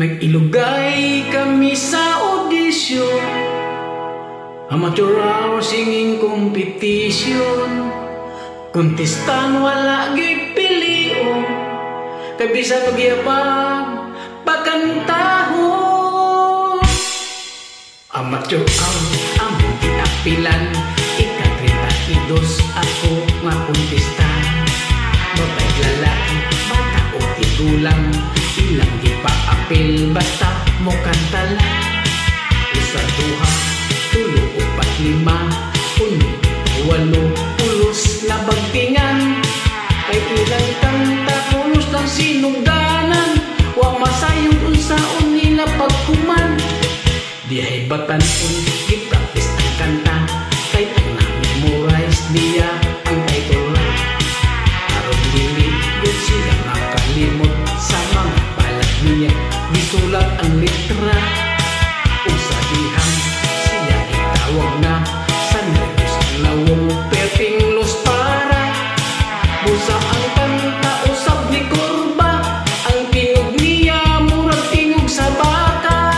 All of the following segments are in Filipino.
Nag-ilugay kami sa audition, amateur hour singing competition. Kontestan wala gipilion, kay bisan og gyapang pagkantahon. Amateur hour among ginapilan, ika-32 ako nga kontestan. Babay lalaki, bata o tigulang, ilang gipa-apil basta mo kanta lang. Usa, duha, tulo, upat, lima, uno, walo, pulos na bagtingan. Kay ilang kanta pulos ng sinuganan, wa masayong unsaon nila pagkuman. Dihay batanon, gi-practice ang kanta, kay ang na-memorize niya ang title lang. Aron dili gud siya makalimot sa mga balat niya, gisulat ang litra. Usa dihang siya itawag na sa nervyos ang lawong perting los para. Busa ang kanta usab ni kurba, ang tingog niya murag tingog sa baka.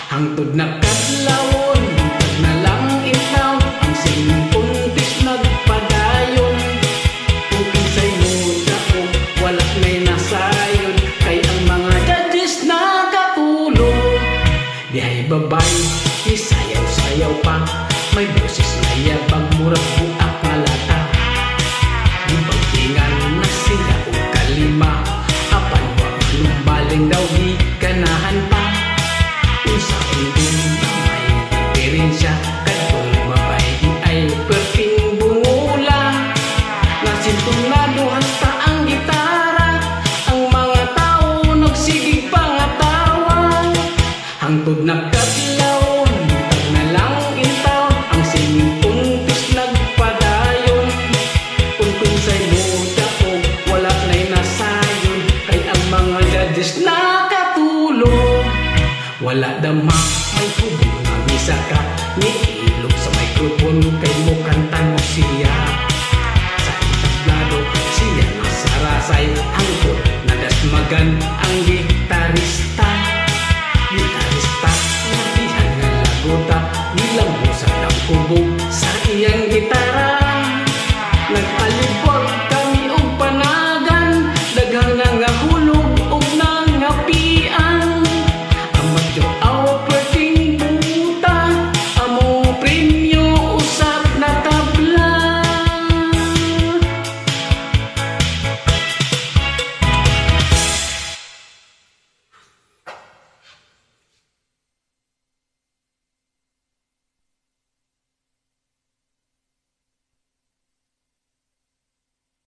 Hangtod na kadlawon, pag na lang intaw, ang singing puntis nagpadayon. Kung kinsay mo dako, wala may nasayon, kay ang mga judges nakatulog. Dihay babay, isayaw-sayaw pa, may boses na yabang murag buak nga lata. Di pagtingan na sila o kalima, apan wa lumbaling daw gikanahan pa. Usaon din na may diferensya, kadtong babay ay perting bungula. Nasintunado hasta ang gitara, ang mga tao nagsigig pangatawa. Hangtod na kadlawon, pag na lang intaw, ang singing puntis nagpadayon. Kung kinsay mo dako, wala na'y nasayon, kay ang mga judges nakatulog. Wala dama, may hubog nga misa ka, niilog sa microphone, kay mo kantan mo siya. Sa entablado, siya nasarasay, hangtod nadasmagan ang gitarista. Gitarista, nabihan nga lagota, nilang busa ng hubog sa iyang gitara.